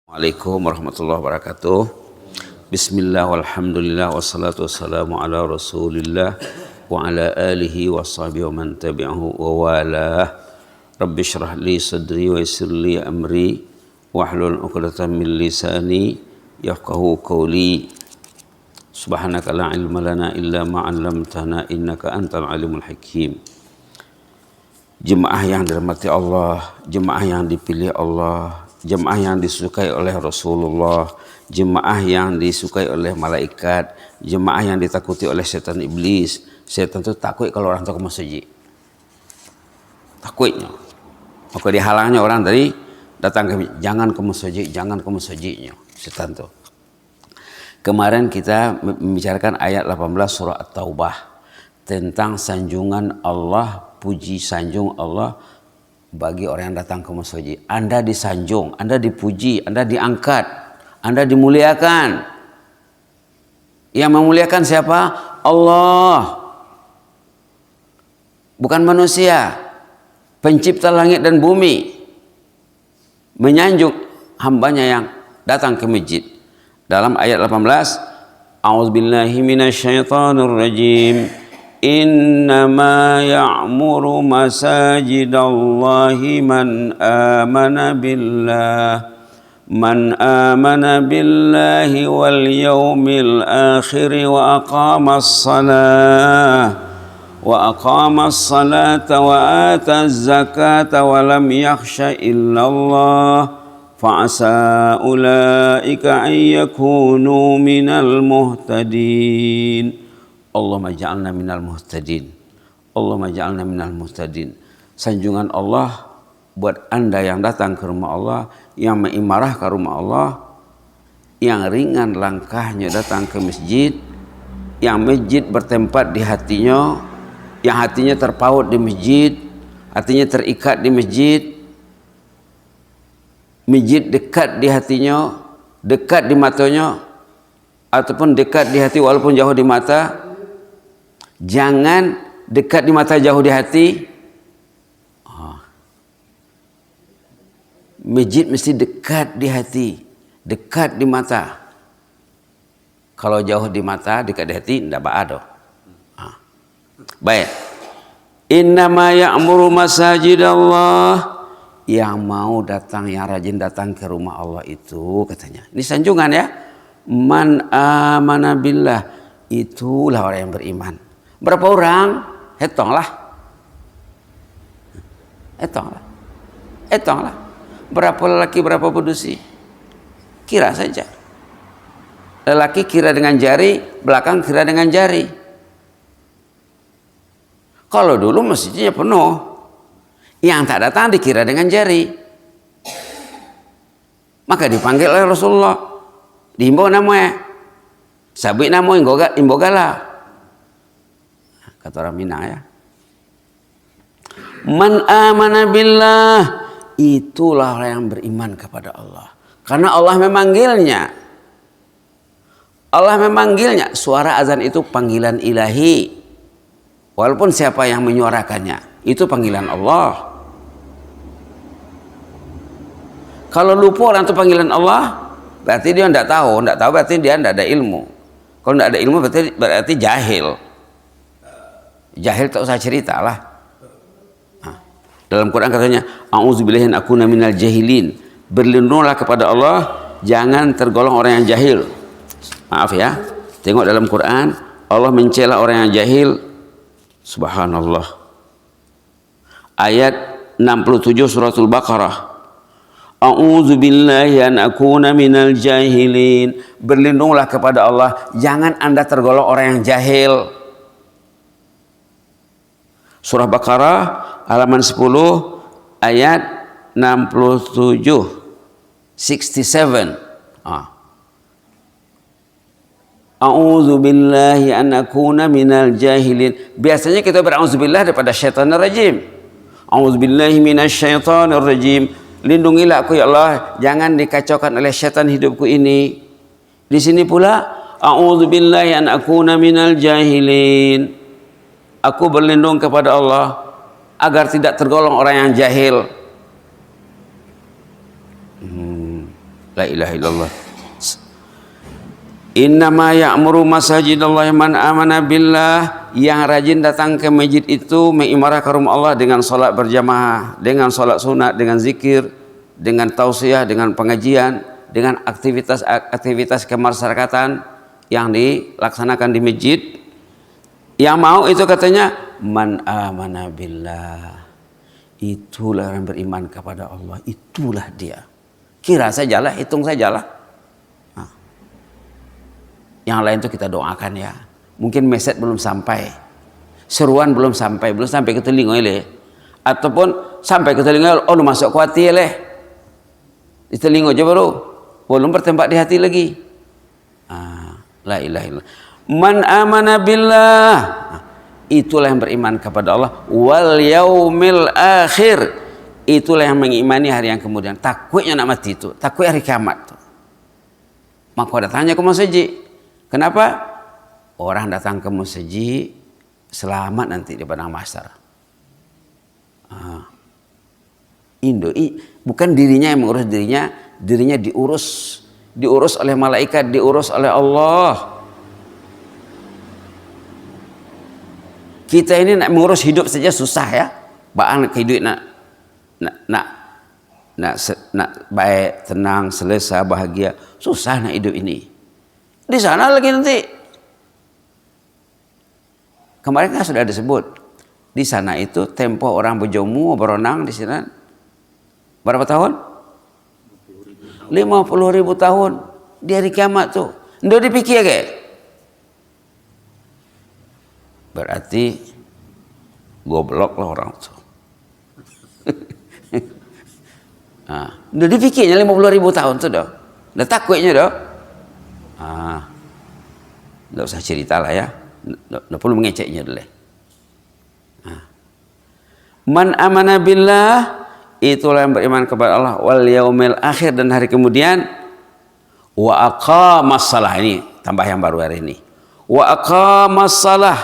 Assalamualaikum warahmatullahi wabarakatuh. Bismillah walhamdulillah wassalatu wassalamu ala rasulillah wa ala alihi wa sahbihi wa man tabi'ahu wa walah. Rabbi syrah li sadri wa yassir li amri wahlul 'uqdatam min lisani yafqahu qawli. Subhanaka la ilma lana illa ma 'allamtana innaka antal alimul hakim. Jemaah yang dirahmati Allah, jemaah yang dipilih Allah, jemaah yang disukai oleh Rasulullah, jemaah yang disukai oleh malaikat, jemaah yang ditakuti oleh setan iblis. Setan itu takut kalau orang itu ke masjid. Takutnya. Maka dihalangnya orang dari datang ke jangan ke masjid, jangan ke masjidnya. Setan itu. Kemarin kita membicarakan ayat 18 surah At-Taubah tentang sanjungan Allah, puji sanjung Allah bagi orang yang datang ke masjid. Anda disanjung, Anda dipuji, Anda diangkat, Anda dimuliakan. Yang memuliakan siapa? Allah. Bukan manusia. Pencipta langit dan bumi. Menyanjung hambanya yang datang ke masjid. Dalam ayat 18, A'udzubillahi minasyaitonir rajim. Innama ya'muru masajidallahi man amana billahi wal yawmil akhir wa aqamas salata wa ataz zakata wa lam yakhsha illallah fa'asa ulaika an yakunu minal muhtadin. Allahumma ja'alna minal muhtadin. Allahumma ja'alna minal muhtadin. Sanjungan Allah buat Anda yang datang ke rumah Allah, yang mengimarah ke rumah Allah, yang ringan langkahnya datang ke masjid, yang masjid bertempat di hatinya, yang hatinya terpaut di masjid, hatinya terikat di masjid, masjid dekat di hatinya, dekat di matanya, ataupun dekat di hati walaupun jauh di mata. Jangan dekat di mata jauh di hati. Masjid mesti dekat di hati, dekat di mata. Kalau jauh di mata, dekat di hati, tidak ada. Baik. Innama ya'muru masajidallah. Yang mau datang, yang rajin datang ke rumah Allah itu katanya. Ini sanjungan ya. Man amana billah. Itulah orang yang beriman. Berapa orang? Hitunglah. Berapa lelaki, berapa pedusi? Kira saja. Lelaki kira dengan jari, belakang kira dengan jari. Kalau dulu masjidnya penuh, yang tak datang dikira dengan jari. Maka dipanggil oleh Rasulullah. Dihimbau namanya. Sabik nama imbogala. Kata orang Minang ya. Man amana billah. Itulah orang yang beriman kepada Allah. Karena Allah memanggilnya. Allah memanggilnya. Suara azan itu panggilan ilahi. Walaupun siapa yang menyuarakannya, itu panggilan Allah. Kalau lupa orang itu panggilan Allah, berarti dia tidak tahu. Tidak tahu berarti dia tidak ada ilmu. Kalau tidak ada ilmu berarti jahil. Jahil tak usah cerita lah. Dalam Quran katanya, A'udzubillahi an akuna minal jahilin. Berlindunglah kepada Allah, jangan tergolong orang yang jahil. Maaf ya. Tengok dalam Quran, Allah mencela orang yang jahil. Subhanallah. Ayat 67 suratul Baqarah. A'udzubillahi an akuna minal jahilin. Berlindunglah kepada Allah, jangan Anda tergolong orang yang jahil. Surah Baqarah halaman 10 ayat 67 67. A'udzubillahi an akuna minal jahilin. Biasanya kita berauzubillah daripada syaitanir rajim. A'udzubillahi minasyaitonir rajim. Lindungilah aku ya Allah, jangan dikacaukan oleh syaitan hidupku ini. Di sini pula a'udzubillahi an akuna minal jahilin. Aku berlindung kepada Allah agar tidak tergolong orang yang jahil. La ilaha illallah. Innama ya'muru masajidallahi man amana billah. Yang rajin datang ke masjid itu mengimarahkan rumah Allah dengan salat berjamaah, dengan salat sunat, dengan zikir, dengan tausiah, dengan pengajian, dengan aktivitas kemasyarakatan yang dilaksanakan di masjid. Yang mau itu katanya man amana billah. Itulah yang beriman kepada Allah, itulah dia. Kira sajalah, hitung sajalah. Nah, yang lain itu kita doakan ya. Mungkin message belum sampai, seruan belum sampai ke telinga leh, ataupun sampai ke telinga, oh lu masuk ke hati leh, di telinga aja baru, belum bertempat di hati lagi. La ilaha illallah. Man amana billah, itulah yang beriman kepada Allah. Wal yaumil akhir, itulah yang mengimani hari yang kemudian. Takutnya nak mati itu, takut hari kiamat. Maka datangnya ke masjid. Kenapa? Orang datang ke masjid selamat nanti di padang mahsyar. Bukan dirinya yang mengurus dirinya diurus oleh malaikat, diurus oleh Allah. Kita ini nak mengurus hidup saja susah ya. Baan hidup nak baik, tenang, selesa, bahagia, susah nak hidup ini. Di sana lagi nanti. Kemarin kan sudah disebut di sana itu tempo orang berjamu berenang di sana berapa tahun? 50.000 tahun di hari kiamat tuh. Nggak dipikir ke? Berarti goblok lah orang tuh. Nggak dipikirnya 50.000 tahun tuh dah. Nggak takutnya dah. Nggak usah cerita lah ya. Nggak perlu mengeceknya dulu. Man amana billah, itulah yang beriman kepada Allah, wal yaumil akhir, dan hari kemudian, wa aqamas salah, ini tambah yang baru hari ini, wa aqamas salah.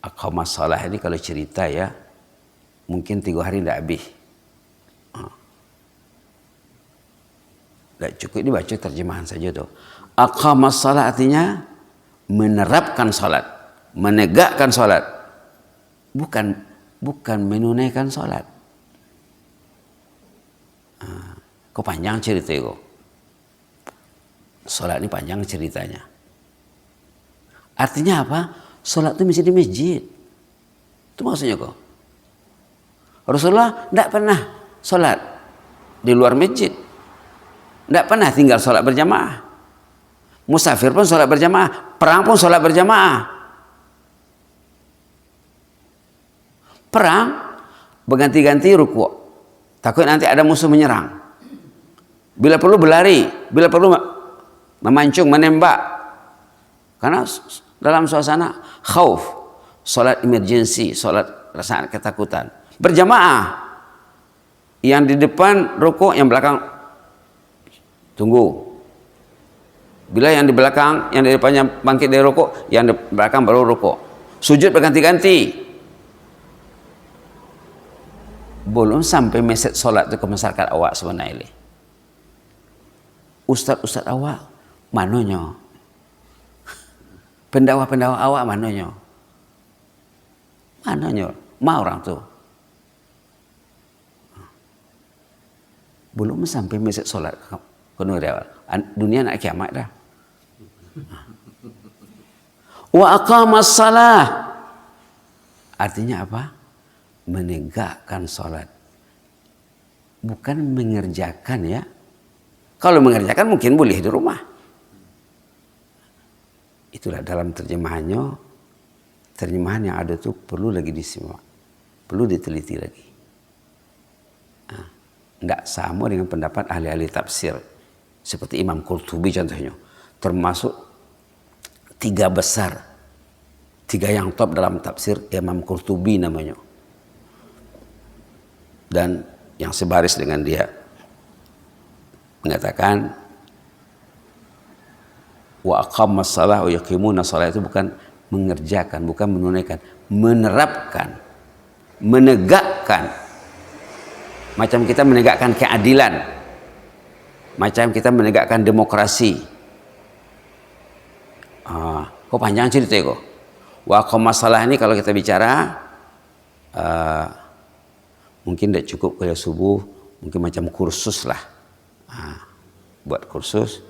Aqamas salah ini kalau cerita ya mungkin 3 hari tidak habis. Tidak cukup dibaca terjemahan saja tuh. Aqamas salat artinya menerapkan salat, menegakkan salat, bukan menunaikan salat. Kok panjang cerita itu? Salat ini panjang ceritanya. Artinya apa? Salat itu mesti di masjid. Itu maksudnya kok. Rasulullah tidak pernah salat di luar masjid. Tidak pernah tinggal salat berjamaah. Musafir pun sholat berjamaah, perang pun sholat berjamaah. Perang berganti-ganti ruku', takut nanti ada musuh menyerang. Bila perlu berlari, bila perlu memancung, menembak. Karena dalam suasana khauf, sholat emergency, sholat rasa ketakutan. Berjamaah, yang di depan ruku', yang belakang tunggu. Bila yang di belakang, yang di depannya bangkit dari rukuk, yang di belakang baru rukuk. Sujud berganti-ganti. Belum sampai mesej solat itu ke masyarakat awak sebenarnya. Ustaz awak mananya? Pendakwah awak mananya? Mananya? Ma orang tu. Belum sampai mesej solat ke dunia nak kiamat dah. Wa aqamas salah, artinya apa? Menegakkan salat, bukan mengerjakan ya. Kalau mengerjakan mungkin boleh di rumah. Itulah dalam terjemahan yang ada tuh perlu lagi disimak, perlu diteliti lagi. Tidak sama dengan pendapat ahli-ahli tafsir seperti Imam Qurtubi contohnya. Termasuk 3 besar, 3 yang top dalam tafsir Imam Qurtubi namanya, dan yang sebaris dengan dia mengatakan wa aqamas salah wa yaqimuna salah itu bukan mengerjakan, bukan menunaikan, menerapkan, menegakkan. macam kita menegakkan keadilan, macam kita menegakkan demokrasi. Kok panjang cerita kok. Wa masalah ini kalau kita bicara mungkin tidak cukup pada subuh, mungkin macam kursus lah. Buat kursus.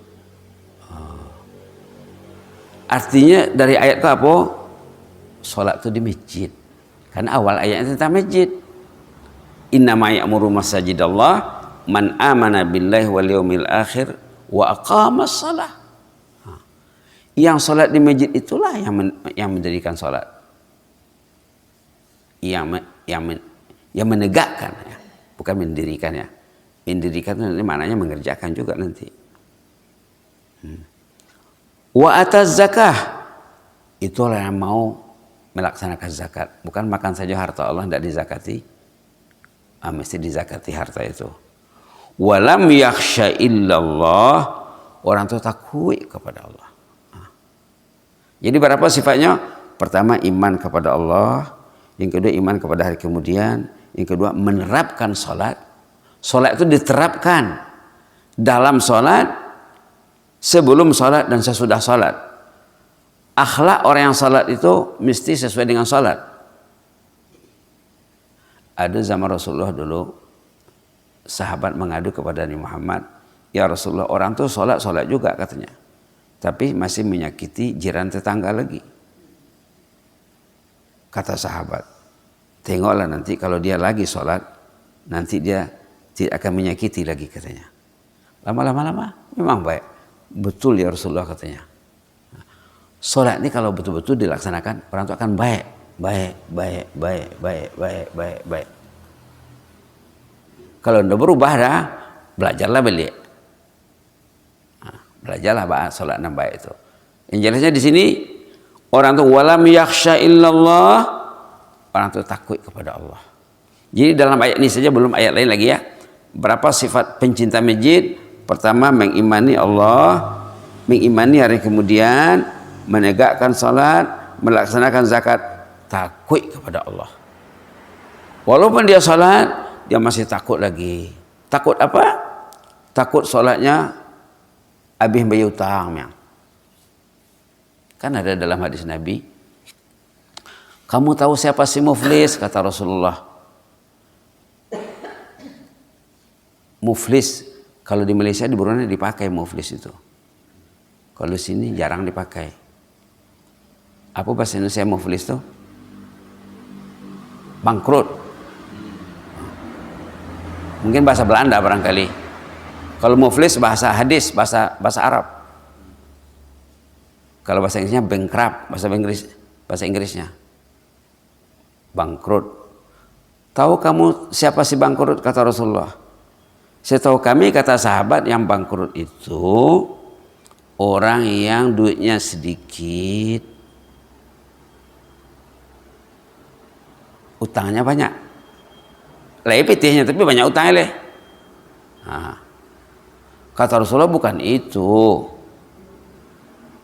Artinya dari ayat itu apa? Salat itu di masjid. Karena awal ayatnya tentang masjid. Innama ya'muru masajidallah man amana billahi wal yaumil akhir wa aqamas shalah. Yang salat di masjid itulah yang mendirikan salat. Yang menegakkan, ya. Bukan mendirikan, ya. Mendirikan itu nanti maknanya mengerjakan juga nanti. Wa ataz zakah, itulah yang mau melaksanakan zakat, bukan makan saja harta Allah tidak dizakati. Mesti dizakati harta itu. Walam yakhsha illallah, orang itu takut kepada Allah. Jadi berapa sifatnya? Pertama iman kepada Allah, yang kedua iman kepada hari kemudian, yang kedua menerapkan salat. Salat itu diterapkan dalam salat, sebelum salat dan sesudah salat. Akhlak orang yang salat itu mesti sesuai dengan salat. Ada zaman Rasulullah dulu, sahabat mengadu kepada Nabi Muhammad, ya Rasulullah, orang tuh salat juga katanya, tapi masih menyakiti jiran tetangga lagi. Kata sahabat, tengoklah nanti kalau dia lagi salat, nanti dia tidak akan menyakiti lagi katanya. Lama-lama memang baik. Betul ya Rasulullah katanya. Salat ini kalau betul-betul dilaksanakan, orang itu akan baik. Kalau tidak berubah dah, belajarlah balik. Belajarlah bahas salat yang baik itu. Yang jelasnya di sini, orang itu walam yakhsha illallah, orang itu takut kepada Allah. Jadi dalam ayat ini saja, belum ayat lain lagi ya. Berapa sifat pencinta masjid? Pertama, mengimani Allah, mengimani hari kemudian, menegakkan salat, melaksanakan zakat, takut kepada Allah. Walaupun dia salat, dia masih takut lagi. Takut apa? Takut salatnya habis bayar utang. Kan ada dalam hadis Nabi, kamu tahu siapa si muflis? Kata Rasulullah. Muflis, kalau di Malaysia, di Brunei dipakai muflis itu. Kalau di sini jarang dipakai. Apa bahasa Indonesia muflis itu? Bangkrut. Mungkin bahasa Belanda barangkali. Kalau muflis bahasa hadis, bahasa Arab. Kalau bahasa Inggrisnya bankrupt, bahasa Inggrisnya. Bangkrut. Tahu kamu siapa si bangkrut? Kata Rasulullah. Setahu kami, kata sahabat, yang bangkrut itu orang yang duitnya sedikit, utangnya banyak. Lepetihnya tapi banyak utangnya leh. Kata Rasulullah, bukan itu.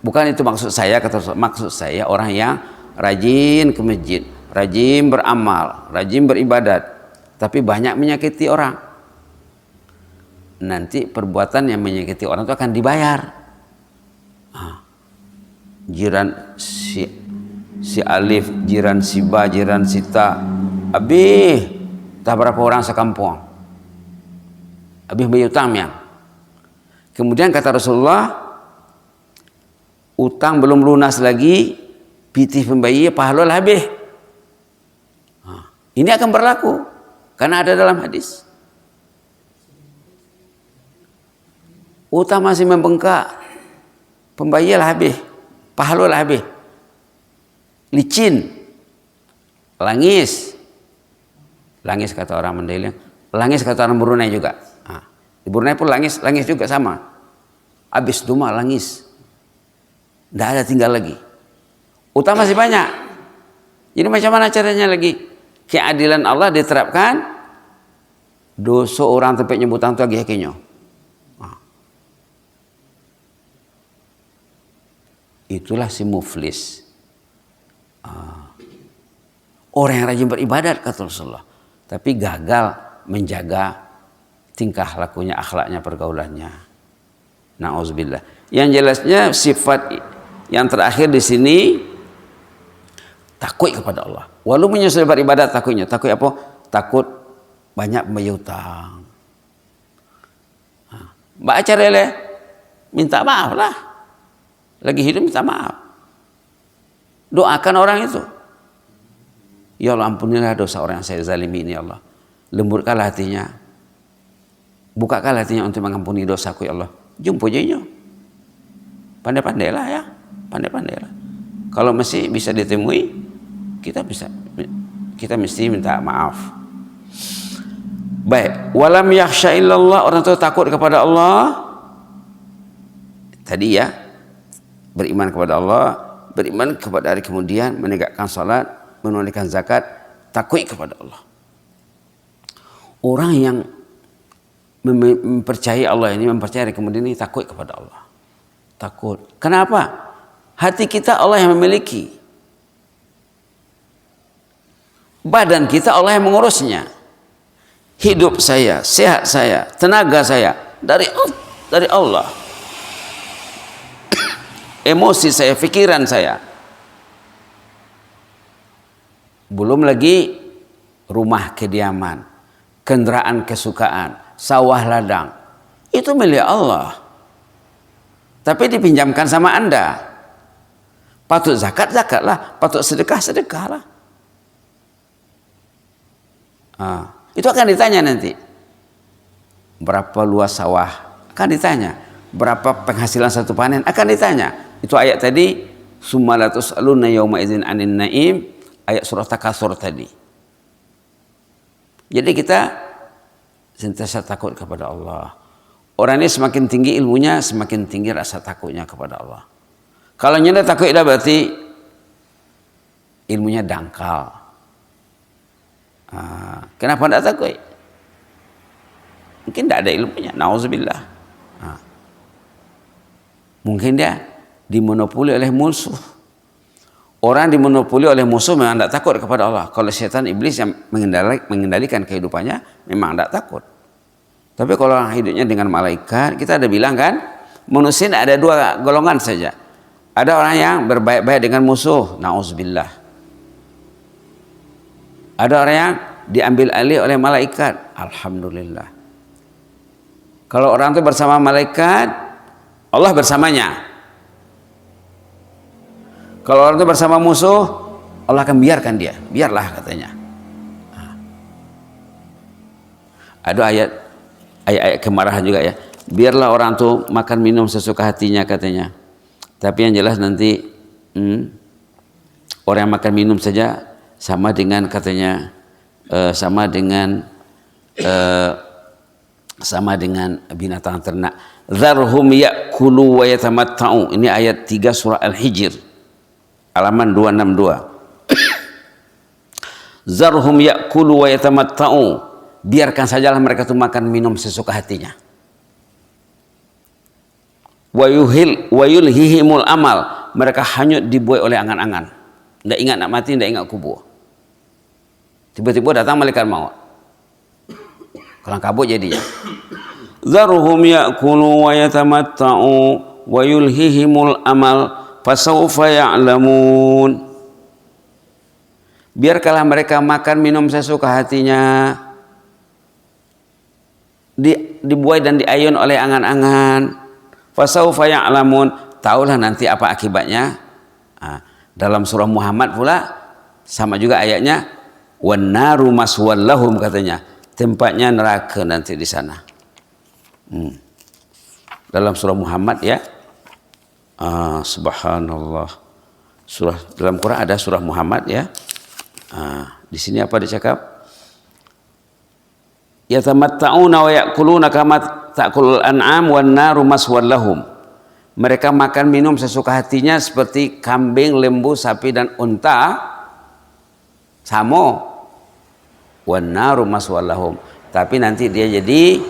Bukan itu maksud saya, kata Rasulullah. Maksud saya orang yang rajin ke masjid, rajin beramal, rajin beribadat, tapi banyak menyakiti orang. Nanti perbuatan yang menyakiti orang itu akan dibayar. Jiran si Alif, jiran si Ba, jiran si Ta, habis tak berapa orang sekampung, habis bayar utang yang. Kemudian kata Rasulullah, utang belum lunas lagi, pitih pembayar pahala habis. Ini akan berlaku karena ada dalam hadis. Utang masih membengkak, pembayarlah habis, pahala habis. Licin, langis kata orang Mandailing, langis kata orang Brunei juga. Di Brunei pun langis juga sama. Habis duma langis, tidak ada tinggal lagi. Utang masih banyak. Jadi macam mana caranya lagi? Keadilan Allah diterapkan, dosa orang tempat nyebutang itu lagi hakinya. Itulah si muflis. Orang yang rajin beribadat kata Rasulullah, tapi gagal menjaga tingkah lakunya, akhlaknya, pergaulannya. Nauzubillah. Yang jelasnya sifat yang terakhir di sini takut kepada Allah. Walau menyusul beribadat takutnya. Takut apa? Takut banyak membayar hutang. Baca lele, minta maaf lah. Lagi hidup minta maaf. Doakan orang itu. Ya Allah, ampunilah dosa orang yang saya zalimi ini, ya Allah. Lembutkanlah hatinya. Bukakanlah hatinya untuk mengampuni dosaku, ya Allah. Jumpa je. Pandai-pandailah ya. Pandai-pandailah. Kalau masih bisa ditemui, kita mesti minta maaf. Baik, walam yakhsha illallah, orang itu takut kepada Allah. Tadi ya, beriman kepada Allah, beriman kepada hari kemudian, menegakkan salat, menunaikan zakat, takut kepada Allah. Orang yang mempercayai Allah ini, mempercayai hari kemudian ini takut kepada Allah. Takut. Kenapa? Hati kita Allah yang memiliki. Badan kita Allah yang mengurusnya. Hidup saya, sehat saya, tenaga saya dari Allah. Emosi saya, pikiran saya. Belum lagi rumah kediaman, kendaraan kesukaan, sawah ladang. Itu milik Allah. Tapi dipinjamkan sama Anda. Patut zakat, zakatlah. Patut sedekah, sedekahlah. Itu akan ditanya nanti. Berapa luas sawah? Akan ditanya. Berapa penghasilan satu panen? Akan ditanya. Itu ayat tadi. Summa la tus'aluna yawma idzin 'anin na'im. Ayat surah Takatsur tadi. Jadi kita sentiasa takut kepada Allah. Orang ini semakin tinggi ilmunya, semakin tinggi rasa takutnya kepada Allah. Kalau nyanda takut dah berarti ilmunya dangkal. Kenapa tidak takut? Mungkin tidak ada ilmunya. Nauzubillah. Mungkin dia dimonopoli oleh musuh. Orang dimonopoli oleh musuh memang tidak takut kepada Allah. Kalau setan iblis yang mengendalikan kehidupannya memang tidak takut. Tapi kalau orang hidupnya dengan malaikat, kita ada bilang kan, manusia ada dua golongan saja. Ada orang yang berbaik-baik dengan musuh. Nauzubillah. Ada orang yang diambil alih oleh malaikat. Alhamdulillah. Kalau orang itu bersama malaikat, Allah bersamanya. Kalau orang itu bersama musuh, Allah akan biarkan dia. Biarlah katanya. Ada ayat kemarahan juga ya. Biarlah orang itu makan minum sesuka hatinya katanya. Tapi yang jelas nanti orang yang makan minum saja sama dengan katanya sama dengan binatang ternak. Dzarhum ya'kulu wa yatamatta'u. Ini ayat 3 surah Al-Hijr halaman 262. Dzarhum ya'kulu wa yatamatta'u. Biarkan sajalah mereka itu makan minum sesuka hatinya. Wa yulhihimul amal. Mereka hanyut dibuai oleh angan-angan. Tidak ingat nak mati, tidak ingat kubur. Tiba-tiba datang malaikat maut. Kelang kabut jadinya. Zarhum ya'kulu wa yatamatta'u wa yulhihimul amal fasawfa ya'lamun. Biarkanlah mereka makan minum sesuka hatinya. Dibuai dan diayun oleh angan-angan. Fasawfa ya'lamun. Taulah nanti apa akibatnya. Dalam surah Muhammad pula sama juga ayatnya, wan naru maswallahum katanya, tempatnya neraka nanti di sana. Dalam surah Muhammad ya. Subhanallah. Surah dalam Quran ada surah Muhammad ya. Di sini apa dicakap? Yatamatta'una wa ya'kuluna kama ta'kulul an'am wan naru maswallahum. Mereka makan minum sesuka hatinya seperti kambing, lembu, sapi dan unta. Samo. Wan naru maswallahum. Tapi nanti dia jadi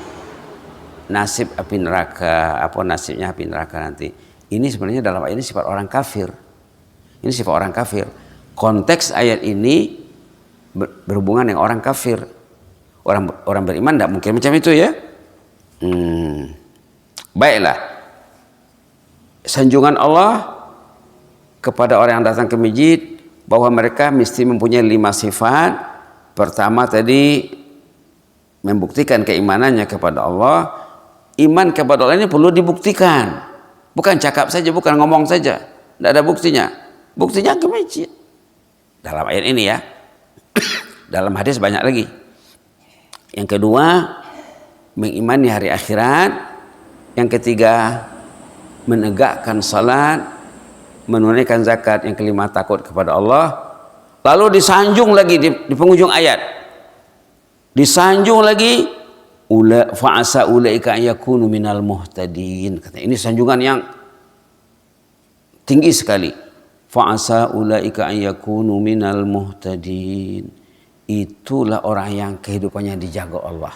nasib api neraka. Apa nasibnya api neraka nanti? Ini sebenarnya dalam ayat ini sifat orang kafir. Ini sifat orang kafir. Konteks ayat ini berhubungan dengan orang kafir. Orang beriman tidak mungkin macam itu ya. Baiklah. Sanjungan Allah kepada orang yang datang ke masjid bahwa mereka mesti mempunyai 5 sifat. Pertama tadi membuktikan keimanannya kepada Allah. Iman kepada Allah ini perlu dibuktikan. Bukan cakap saja, bukan ngomong saja. Tidak ada buktinya. Buktinya ke masjid. Dalam ayat ini ya. Dalam hadis banyak lagi. Yang kedua, mengimani hari akhirat. Yang ketiga, menegakkan salat, menunaikan zakat. Yang kelima, takut kepada Allah. Lalu disanjung lagi di penghujung ayat. Disanjung lagi, fa'asa ulaika yakunu minal muhtadin. Kata ini sanjungan yang tinggi sekali. Fa'asa ulaika yakunu minal muhtadin. Itulah orang yang kehidupannya dijaga Allah.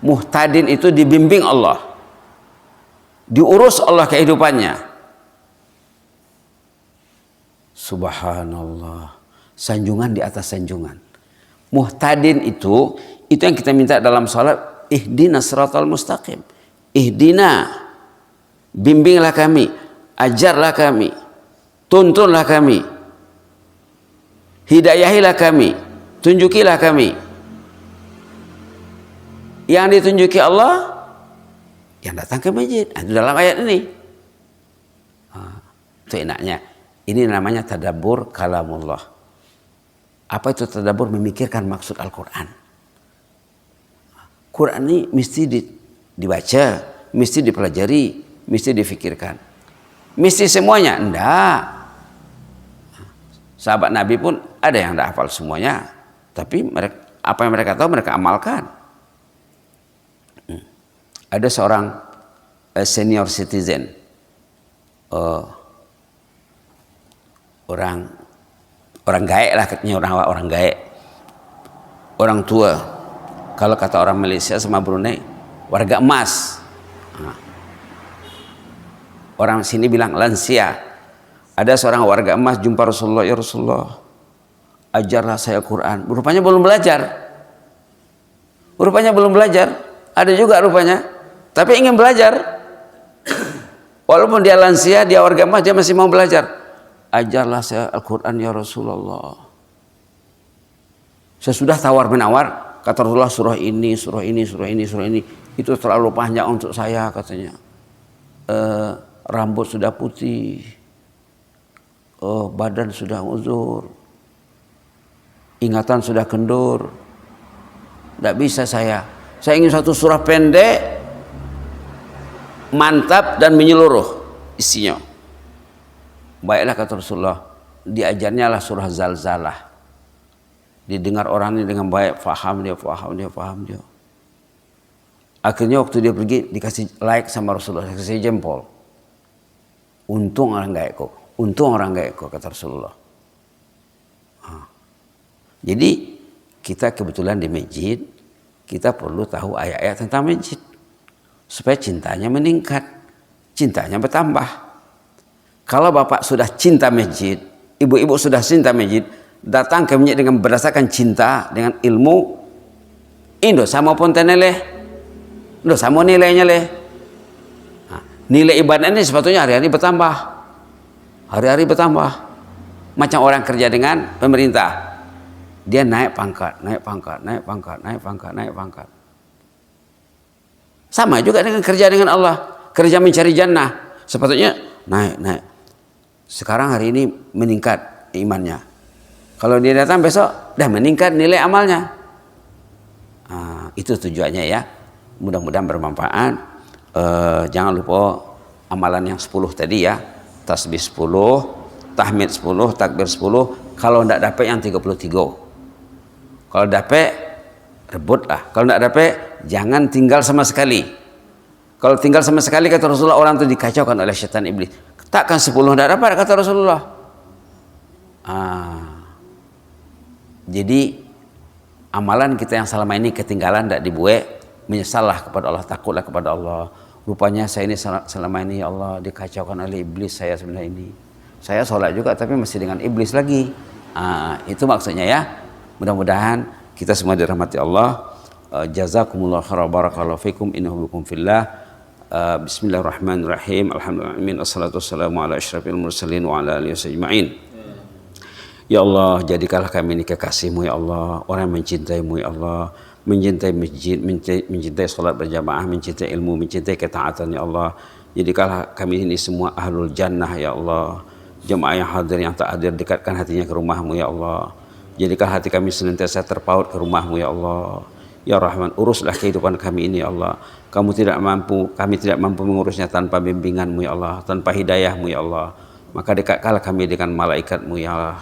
Muhtadin itu dibimbing Allah. Diurus Allah kehidupannya. Subhanallah. Sanjungan di atas sanjungan. Muhtadin itu yang kita minta dalam salat. Ihdinas siratal mustaqim. Ihdina. Bimbinglah kami. Ajarlah kami. Tuntunlah kami. Hidayahilah kami. Tunjukilah kami. Yang ditunjuki Allah, yang datang ke masjid. Itu dalam ayat ini. Itu enaknya. Ini namanya tadabbur kalamullah. Apa itu tadabbur? Memikirkan maksud Al-Quran. Quran ini mesti dibaca, mesti dipelajari, mesti difikirkan. Mesti semuanya? Enggak. Sahabat Nabi pun ada yang tidak hafal semuanya. Tapi apa yang mereka tahu mereka amalkan. Ada seorang senior citizen, orang gaek lah katanya, orang gaek, orang tua. Kalau kata orang Malaysia sama Brunei, warga emas. Orang sini bilang lansia. Ada seorang warga emas jumpa Rasulullah, ya Rasulullah, ajarlah saya Quran. Rupanya belum belajar. Ada juga rupanya, tapi ingin belajar. Walaupun dia lansia, dia warga emas, dia masih mau belajar. Ajarlah saya Al-Quran ya Rasulullah. Sesudah tawar menawar, kata Rasulullah, surah ini. Itu terlalu panjang untuk saya katanya. Rambut sudah putih. Badan sudah uzur. Ingatan sudah kendur. Tidak bisa saya. Saya ingin satu surah pendek, mantap dan menyeluruh isinya. Baiklah kata Rasulullah, diajarnya lah surah Zalzalah. Didengar orang ini dengan baik, faham dia. Akhirnya waktu dia pergi dikasih like sama Rasulullah, dikasih jempol. Untung orang gaek kok kata Rasulullah. Jadi kita kebetulan di masjid, kita perlu tahu ayat-ayat tentang masjid supaya cintanya meningkat, cintanya bertambah. Kalau bapak sudah cinta masjid, ibu-ibu sudah cinta masjid, datang ke masjid dengan berdasarkan cinta, dengan ilmu, indo sama ponteneleh, indo sama nilainya leh. Nilai ibadah ini sepatutnya hari-hari bertambah. Macam orang kerja dengan pemerintah. Dia naik pangkat. Sama juga dengan kerja dengan Allah. Kerja mencari jannah. Sepatutnya naik. Sekarang hari ini meningkat imannya. Kalau dia datang besok, dah meningkat nilai amalnya. Itu tujuannya ya. Mudah-mudahan bermanfaat. Jangan lupa amalan yang 10 tadi ya. Tasbih 10, tahmid 10, takbir 10. Kalau tidak dapat yang 33. Kalau dapat, rebutlah. Kalau tidak dapat, jangan tinggal sama sekali. Kalau tinggal sama sekali, kata Rasulullah, orang itu dikacaukan oleh syaitan iblis. Takkan 10 tidak dapat, kata Rasulullah. Jadi, amalan kita yang selama ini ketinggalan, tidak dibuat, menyesallah kepada Allah, takutlah kepada Allah. Rupanya saya ini selama ini ya Allah dikacaukan oleh iblis saya sebenarnya ini. Saya sholat juga tapi masih dengan iblis lagi. Itu maksudnya ya. Mudah-mudahan kita semua dirahmati Allah. Jazakumullah khairan, barakallahu fikum, innahu bikum fillah. Bismillahirrahmanirrahim. Alhamdulillah, assalatu wassalamu ala asyrafil mursalin wa ala alihi ajma'in. Ya Allah, jadikanlah kami ini kekasih-Mu ya Allah, orang yang mencintai-Mu ya Allah, mencintai masjid, mencintai salat berjamaah, mencintai ilmu, mencintai ketaatan ya Allah. Jadikanlah kami ini semua ahlul jannah ya Allah. Jemaah yang hadir, yang tak hadir, dekatkan hatinya ke rumah-Mu ya Allah. Jadikan hati kami senantiasa terpaut ke rumah-Mu ya Allah. Ya Rahman, uruslah kehidupan kami ini ya Allah. Kami tidak mampu mengurusnya tanpa bimbingan-Mu ya Allah, tanpa hidayah-Mu ya Allah. Maka dekatkanlah kami dengan malaikat-Mu ya Allah.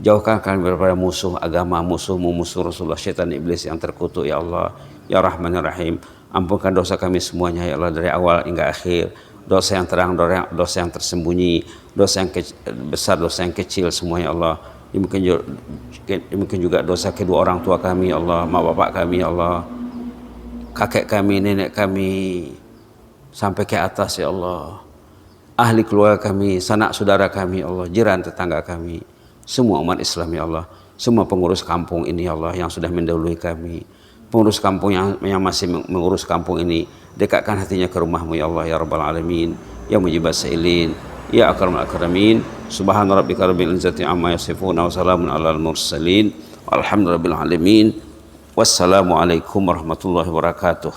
Jauhkan kami daripada musuh agama, musuh-Mu, musuh Rasulullah, syaitan, iblis yang terkutuk ya Allah. Ya Rahman ya Rahim, ampunkan dosa kami semuanya ya Allah, dari awal hingga akhir. Dosa yang terang, dosa yang tersembunyi, dosa yang besar, dosa yang kecil semuanya ya Allah. Mungkin juga dosa kedua orang tua kami ya Allah, mak bapak kami ya Allah, kakek kami, nenek kami, sampai ke atas ya Allah, ahli keluarga kami, sanak saudara kami ya Allah, jiran tetangga kami, semua umat Islam ya Allah, semua pengurus kampung ini ya Allah yang sudah mendahului kami, pengurus kampung yang masih mengurus kampung ini, dekatkan hatinya ke rumah-Mu ya Allah ya Rabbal Alamin, ya Mujibas Sa'ilin, ya Akramul Akramin. Subhana rabbika rabbil izzati amma yasifun wa salamun alal mursalin walhamdulillahi rabbil alamin. Wassalamualaikum warahmatullahi wabarakatuh.